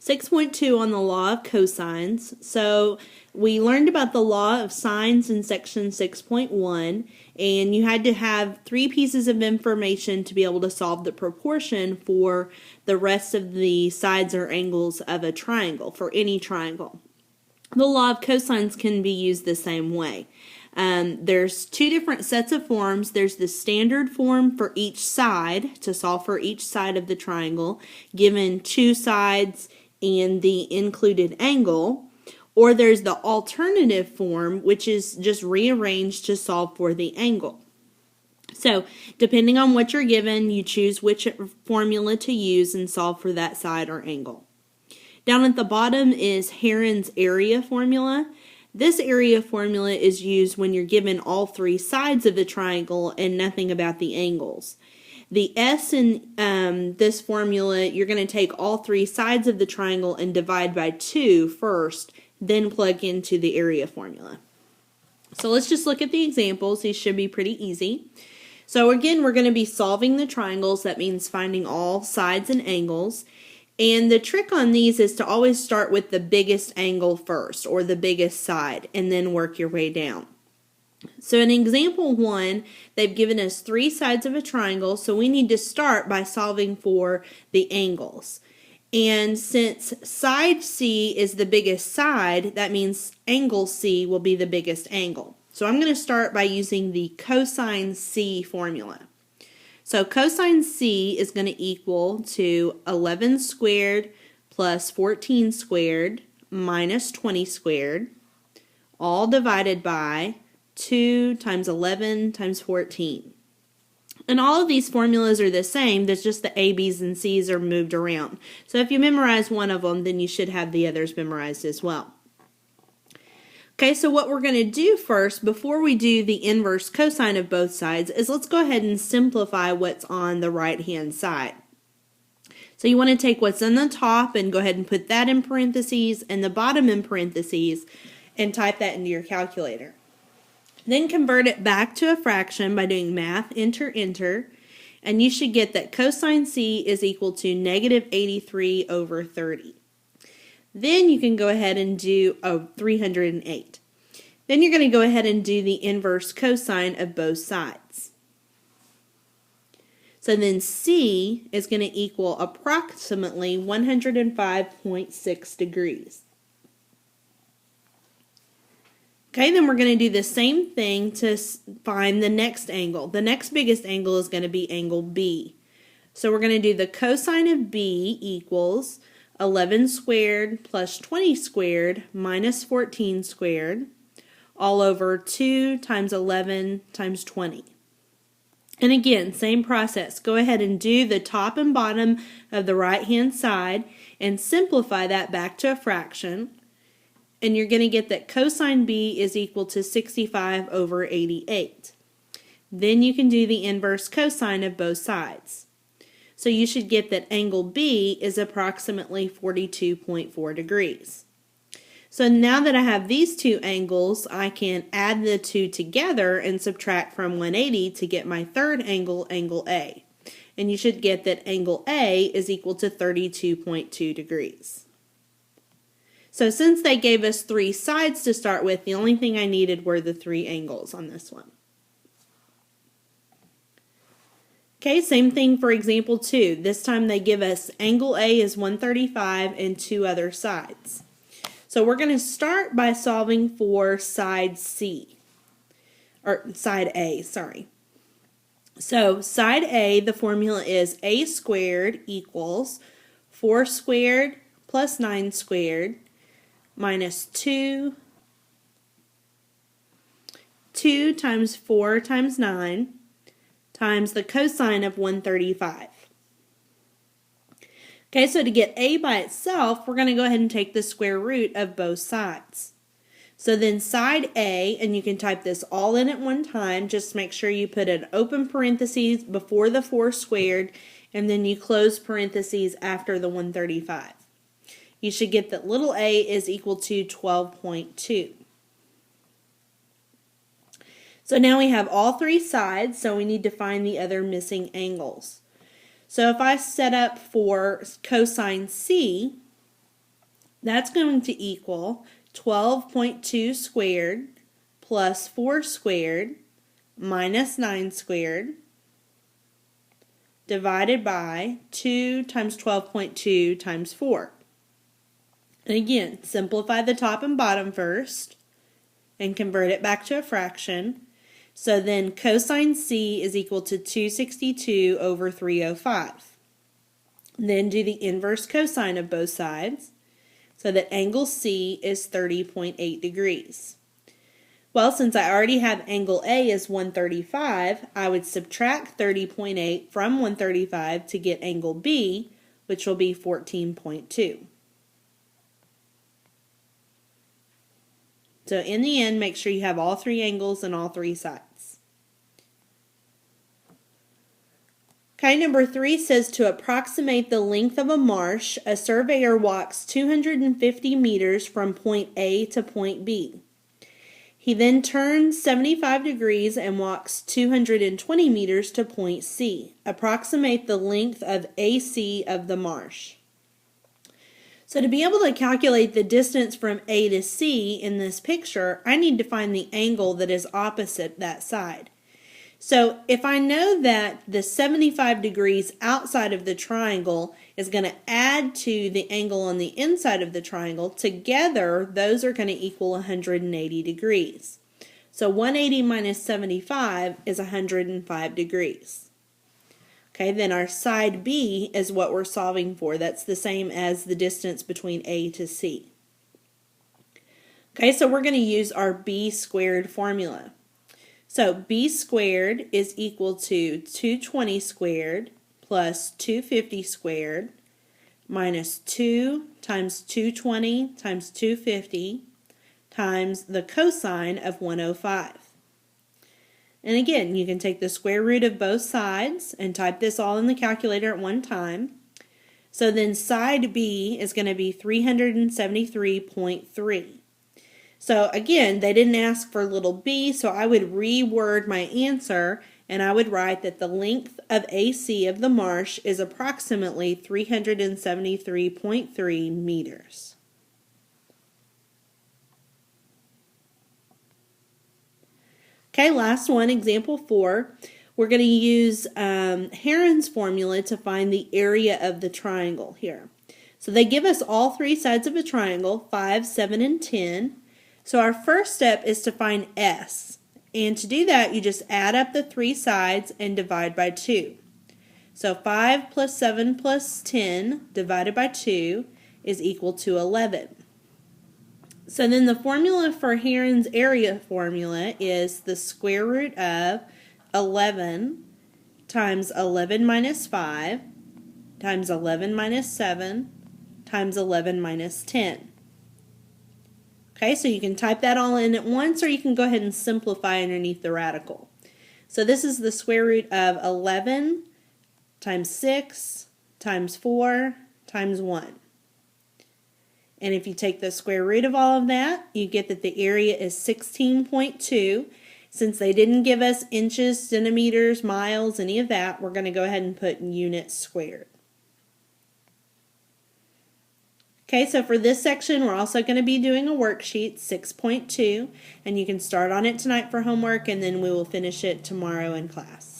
6.2 on the law of cosines. So we learned about the law of sines in section 6.1, and you had to have 3 pieces of information to be able to solve the proportion for the rest of the sides or angles of a triangle, for any triangle. The law of cosines can be used the same way. There's 2 different sets of forms. There's the standard form for each side, to solve for each side of the triangle, given 2 sides and the included angle. Or there's the alternative form, which is just rearranged to solve for the angle. So, depending on what you're given, you choose which formula to use and solve for that side or angle. Down at the bottom is Heron's area formula. This area formula is used when you're given all 3 sides of the triangle and nothing about the angles. The S in this formula, you're going to take all 3 sides of the triangle and divide by 2 first, then plug into the area formula. So let's just look at the examples. These should be pretty easy. So again, we're going to be solving the triangles. That means finding all sides and angles. And the trick on these is to always start with the biggest angle first, or the biggest side, and then work your way down. So in example 1, they've given us 3 sides of a triangle, so we need to start by solving for the angles. And since side C is the biggest side, that means angle C will be the biggest angle. So I'm going to start by using the cosine C formula. So cosine C is going to equal to 11 squared plus 14 squared minus 20 squared, all divided by 2 times 11 times 14. And all of these formulas are the same, there's just the A, B's, and C's are moved around. So if you memorize one of them, then you should have the others memorized as well. Okay, so what we're going to do first, before we do the inverse cosine of both sides, is let's go ahead and simplify what's on the right-hand side. So you want to take what's on the top and go ahead and put that in parentheses and the bottom in parentheses and type that into your calculator. Then convert it back to a fraction by doing math, enter, enter, and you should get that cosine C is equal to negative 83 over 30. Then you can go ahead and do 308. Then you're going to go ahead and do the inverse cosine of both sides. So then C is going to equal approximately 105.6 degrees. Okay, then we're going to do the same thing to find the next angle. The next biggest angle is going to be angle B. So we're going to do the cosine of B equals 11 squared plus 20 squared minus 14 squared, all over 2 times 11 times 20. And again, same process. Go ahead and do the top and bottom of the right-hand side and simplify that back to a fraction. And you're going to get that cosine B is equal to 65 over 88. Then you can do the inverse cosine of both sides. So you should get that angle B is approximately 42.4 degrees. So now that I have these 2 angles, I can add the 2 together and subtract from 180 to get my third angle, angle A. And you should get that angle A is equal to 32.2 degrees. So since they gave us 3 sides to start with, the only thing I needed were the 3 angles on this one. Okay, same thing for example 2. This time they give us angle A is 135 and 2 other sides. So we're going to start by solving for side C, or side A, sorry. So side A, the formula is A squared equals 4 squared plus 9 squared minus 2 times 4 times 9 times the cosine of 135. Okay, so to get A by itself, we're going to go ahead and take the square root of both sides. So then side A, and you can type this all in at one time, just make sure you put an open parentheses before the 4 squared, and then you close parentheses after the 135. You should get that little a is equal to 12.2. So now we have all 3 sides, so we need to find the other missing angles. So if I set up for cosine C, That's going to equal 12.2 squared plus 4 squared minus 9 squared divided by 2 times 12.2 times 4. And again, simplify the top and bottom first and convert it back to a fraction. So then cosine C is equal to 262 over 305. Then do the inverse cosine of both sides so that angle C is 30.8 degrees. Well, since I already have angle A is 135, I would subtract 30.8 from 135 to get angle B, which will be 14.2. So in the end, make sure you have all three angles and all three sides. Okay, number 3 says to approximate the length of a marsh, a surveyor walks 250 meters from point A to point B. He then turns 75 degrees and walks 220 meters to point C. Approximate the length of AC of the marsh. So to be able to calculate the distance from A to C in this picture, I need to find the angle that is opposite that side. So if I know that the 75 degrees outside of the triangle is going to add to the angle on the inside of the triangle, together those are going to equal 180 degrees. So 180 minus 75 is 105 degrees. Okay, then our side B is what we're solving for. That's the same as the distance between A to C. Okay, so we're going to use our B squared formula. So B squared is equal to 220 squared plus 250 squared minus 2 times 220 times 250 times the cosine of 105. And again, you can take the square root of both sides and type this all in the calculator at one time. So then side B is going to be 373.3. So again, they didn't ask for little b, so I would reword my answer and I would write that the length of AC of the marsh is approximately 373.3 meters. Okay, last one, example 4. We're going to use Heron's formula to find the area of the triangle here. So they give us all three sides of a triangle, 5, 7, and 10. So our first step is to find S. And to do that, you just add up the three sides and divide by 2. So 5 plus 7 plus 10 divided by 2 is equal to 11. So then the formula for Heron's area formula is the square root of 11 times 11 minus 5 times 11 minus 7 times 11 minus 10. Okay, so you can type that all in at once, or you can go ahead and simplify underneath the radical. So this is the square root of 11 times 6 times 4 times 1. And if you take the square root of all of that, you get that the area is 16.2. Since they didn't give us inches, centimeters, miles, any of that, we're going to go ahead and put units squared. Okay, so for this section, we're also going to be doing a worksheet, 6.2, and you can start on it tonight for homework, and then we will finish it tomorrow in class.